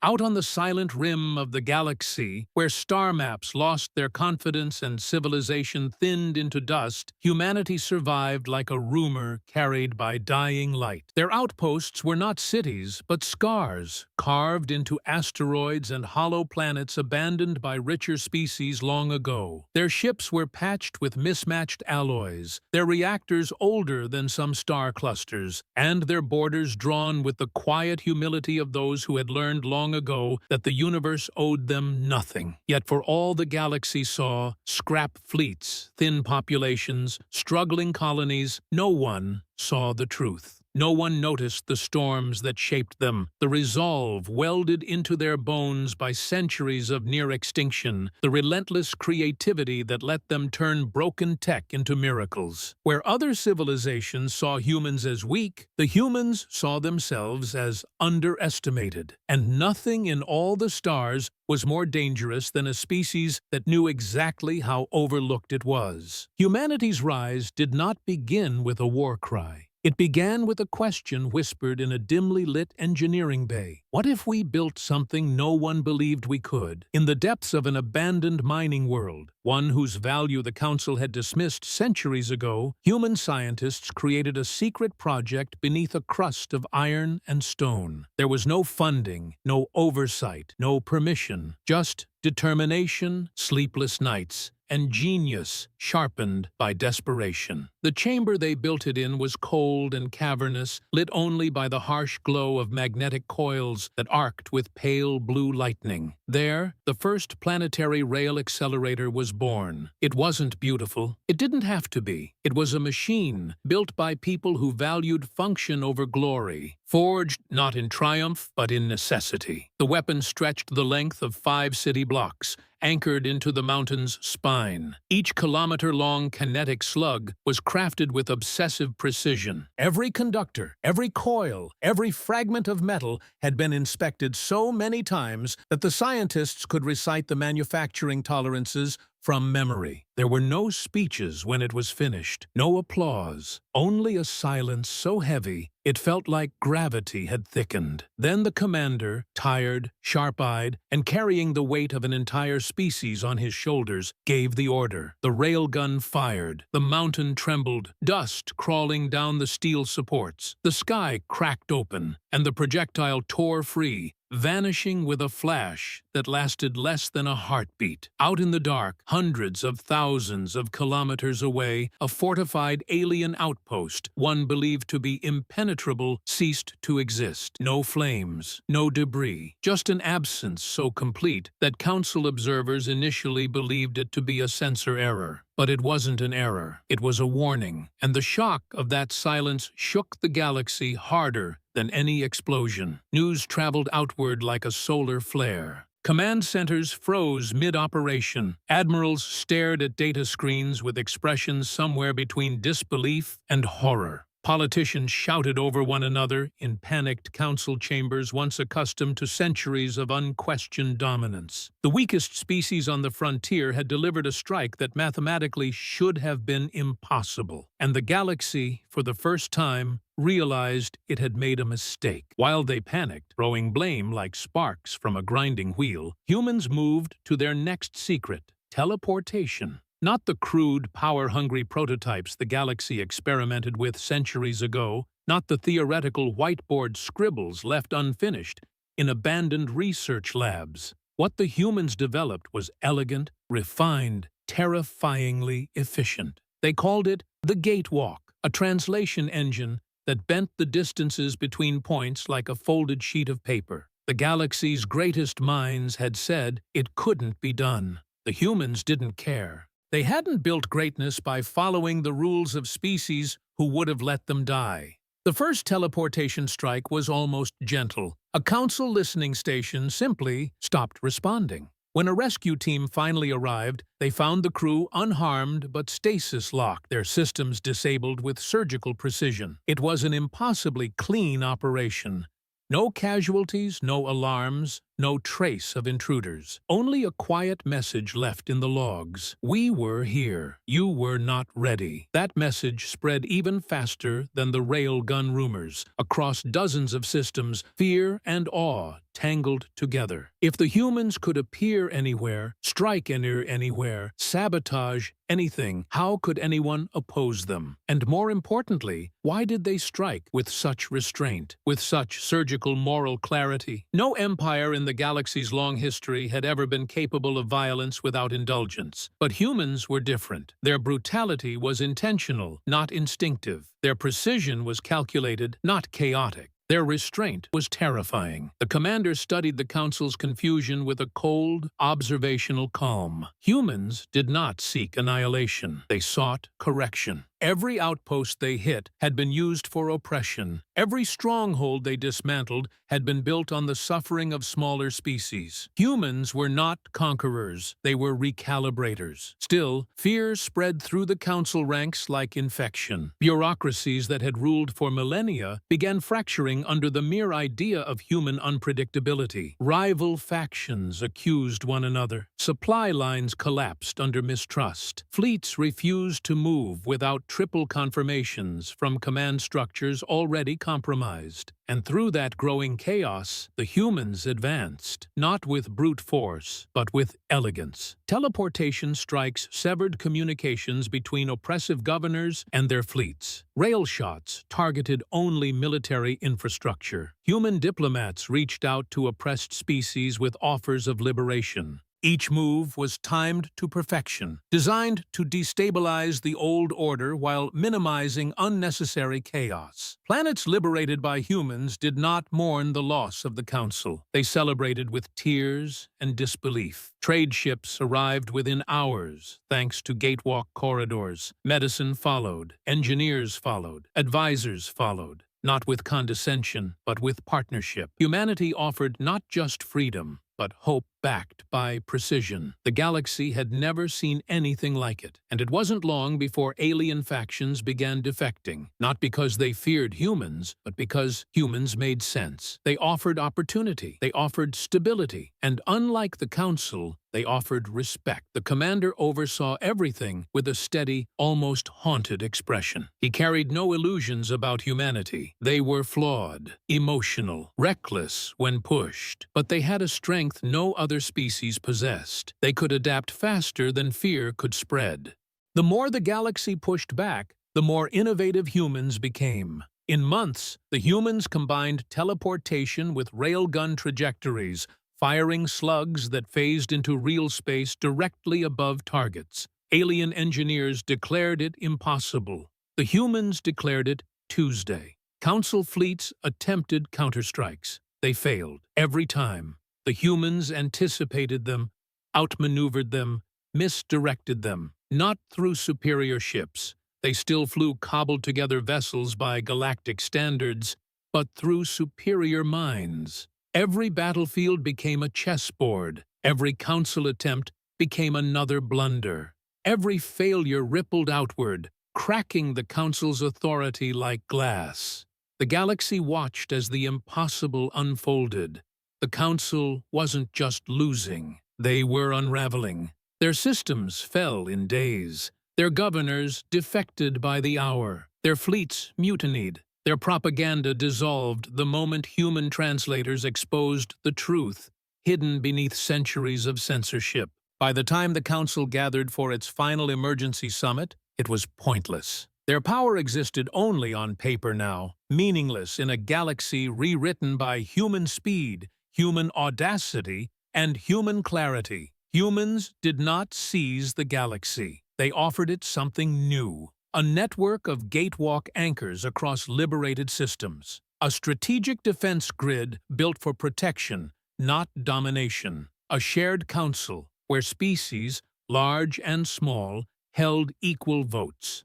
Out on the silent rim of the galaxy, where star maps lost their confidence and civilization thinned into dust, humanity survived like a rumor carried by dying light. Their outposts were not cities, but scars, carved into asteroids and hollow planets abandoned by richer species long ago. Their ships were patched with mismatched alloys, their reactors older than some star clusters, and their borders drawn with the quiet humility of those who had learned long ago that the universe owed them nothing. Yet for all the galaxy saw, scrap fleets, thin populations, struggling colonies, no one saw the truth. No one noticed the storms that shaped them, the resolve welded into their bones by centuries of near extinction, the relentless creativity that let them turn broken tech into miracles. Where other civilizations saw humans as weak, the humans saw themselves as underestimated. And nothing in all the stars was more dangerous than a species that knew exactly how overlooked it was. Humanity's rise did not begin with a war cry. It began with a question whispered in a dimly lit engineering bay. What if we built something no one believed we could? In the depths of an abandoned mining world, one whose value the Council had dismissed centuries ago, human scientists created a secret project beneath a crust of iron and stone. There was no funding, no oversight, no permission, just determination, sleepless nights, and genius sharpened by desperation. The chamber they built it in was cold and cavernous, lit only by the harsh glow of magnetic coils that arced with pale blue lightning. There, the first planetary rail accelerator was born. It wasn't beautiful. It didn't have to be. It was a machine built by people who valued function over glory, forged not in triumph but in necessity. The weapon stretched the length of 5 city blocks, anchored into the mountain's spine. Each kilometer-long kinetic slug was crafted with obsessive precision. Every conductor, every coil, every fragment of metal had been inspected so many times that the scientists could recite the manufacturing tolerances from memory. There were no speeches when it was finished, no applause, only a silence so heavy it felt like gravity had thickened. Then the commander, tired, sharp-eyed, and carrying the weight of an entire species on his shoulders, gave the order. The railgun fired. The mountain trembled, dust crawling down the steel supports. The sky cracked open, and the projectile tore free, vanishing with a flash that lasted less than a heartbeat. Out in the dark, hundreds of thousands of kilometers away, a fortified alien outpost, one believed to be impenetrable, ceased to exist. No flames, no debris, just an absence so complete that Council observers initially believed it to be a sensor error. But it wasn't an error. It was a warning, and the shock of that silence shook the galaxy harder than any explosion. News traveled outward like a solar flare. Command centers froze mid-operation. Admirals stared at data screens with expressions somewhere between disbelief and horror. Politicians shouted over one another in panicked council chambers once accustomed to centuries of unquestioned dominance. The weakest species on the frontier had delivered a strike that mathematically should have been impossible, and the galaxy, for the first time, realized it had made a mistake. While they panicked, throwing blame like sparks from a grinding wheel, humans moved to their next secret: teleportation. Not the crude, power-hungry prototypes the galaxy experimented with centuries ago, not the theoretical whiteboard scribbles left unfinished in abandoned research labs. What the humans developed was elegant, refined, terrifyingly efficient. They called it the Gatewalk, a translation engine that bent the distances between points like a folded sheet of paper. The galaxy's greatest minds had said it couldn't be done. The humans didn't care. They hadn't built greatness by following the rules of species who would have let them die. The first teleportation strike was almost gentle. A council listening station simply stopped responding. When a rescue team finally arrived, they found the crew unharmed but stasis-locked, their systems disabled with surgical precision. It was an impossibly clean operation. No casualties, no alarms, no trace of intruders. Only a quiet message left in the logs. "We were here. You were not ready." That message spread even faster than the railgun rumors. Across dozens of systems, fear and awe tangled together. If the humans could appear anywhere, strike anywhere, sabotage anything, how could anyone oppose them? And more importantly, why did they strike with such restraint, with such surgical moral clarity? No empire in the galaxy's long history had ever been capable of violence without indulgence. But humans were different. Their brutality was intentional, not instinctive. Their precision was calculated, not chaotic. Their restraint was terrifying. The commander studied the Council's confusion with a cold, observational calm. Humans did not seek annihilation. They sought correction. Every outpost they hit had been used for oppression. Every stronghold they dismantled had been built on the suffering of smaller species. Humans were not conquerors. They were recalibrators. Still, fear spread through the Council ranks like infection. Bureaucracies that had ruled for millennia began fracturing under the mere idea of human unpredictability. Rival factions accused one another. Supply lines collapsed under mistrust. Fleets refused to move without triple confirmations from command structures already compromised. And through that growing chaos, the humans advanced, not with brute force, but with elegance. Teleportation strikes severed communications between oppressive governors and their fleets. Rail shots targeted only military infrastructure. Human diplomats reached out to oppressed species with offers of liberation. Each move was timed to perfection, designed to destabilize the old order while minimizing unnecessary chaos. Planets liberated by humans did not mourn the loss of the Council. They celebrated with tears and disbelief. Trade ships arrived within hours, thanks to gatewalk corridors. Medicine followed, engineers followed, advisors followed. Not with condescension, but with partnership. Humanity offered not just freedom, but hope backed by precision. The galaxy had never seen anything like it, and it wasn't long before alien factions began defecting, not because they feared humans, but because humans made sense. They offered opportunity, they offered stability, and unlike the Council, they offered respect. The commander oversaw everything with a steady, almost haunted expression. He carried no illusions about humanity. They were flawed, emotional, reckless when pushed, but they had a strength no other species possessed. They could adapt faster than fear could spread. The more the galaxy pushed back, the more innovative humans became. In months, the humans combined teleportation with railgun trajectories, firing slugs that phased into real space directly above targets. Alien engineers declared it impossible. The humans declared it Tuesday. Council fleets attempted counterstrikes. They failed every time. The humans anticipated them, outmaneuvered them, misdirected them. Not through superior ships. They still flew cobbled-together vessels by galactic standards, but through superior minds. Every battlefield became a chessboard. Every Council attempt became another blunder. Every failure rippled outward, cracking the Council's authority like glass. The galaxy watched as the impossible unfolded. The Council wasn't just losing, they were unraveling. Their systems fell in days. Their governors defected by the hour. Their fleets mutinied. Their propaganda dissolved the moment human translators exposed the truth, hidden beneath centuries of censorship. By the time the Council gathered for its final emergency summit, it was pointless. Their power existed only on paper now, meaningless in a galaxy rewritten by human speed, human audacity, and human clarity. Humans did not seize the galaxy. They offered it something new. A network of gatewalk anchors across liberated systems. A strategic defense grid built for protection, not domination. A shared council where species, large and small, held equal votes.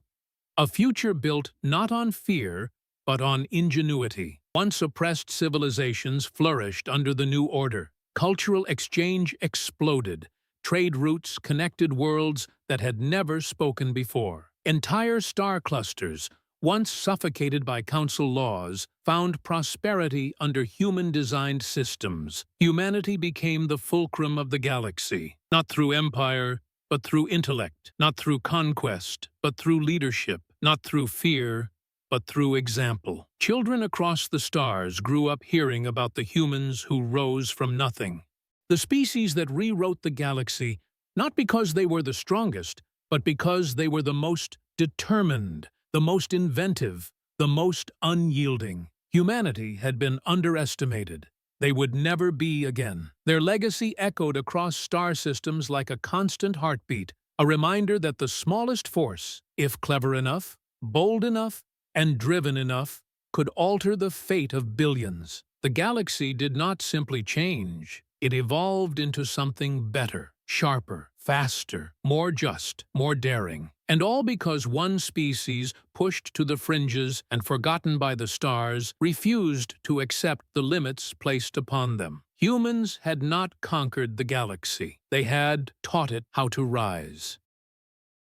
A future built not on fear, but on ingenuity. Once oppressed civilizations flourished under the new order. Cultural exchange exploded. Trade routes connected worlds that had never spoken before. Entire star clusters, once suffocated by council laws, found prosperity under human-designed systems. Humanity became the fulcrum of the galaxy, not through empire, but through intellect, not through conquest, but through leadership, not through fear, but through example. Children across the stars grew up hearing about the humans who rose from nothing. The species that rewrote the galaxy, not because they were the strongest, but because they were the most determined, the most inventive, the most unyielding. Humanity had been underestimated. They would never be again. Their legacy echoed across star systems like a constant heartbeat, a reminder that the smallest force, if clever enough, bold enough, and driven enough, could alter the fate of billions. The galaxy did not simply change. It evolved into something better, sharper, faster, more just, more daring. And all because one species, pushed to the fringes and forgotten by the stars, refused to accept the limits placed upon them. Humans had not conquered the galaxy. They had taught it how to rise.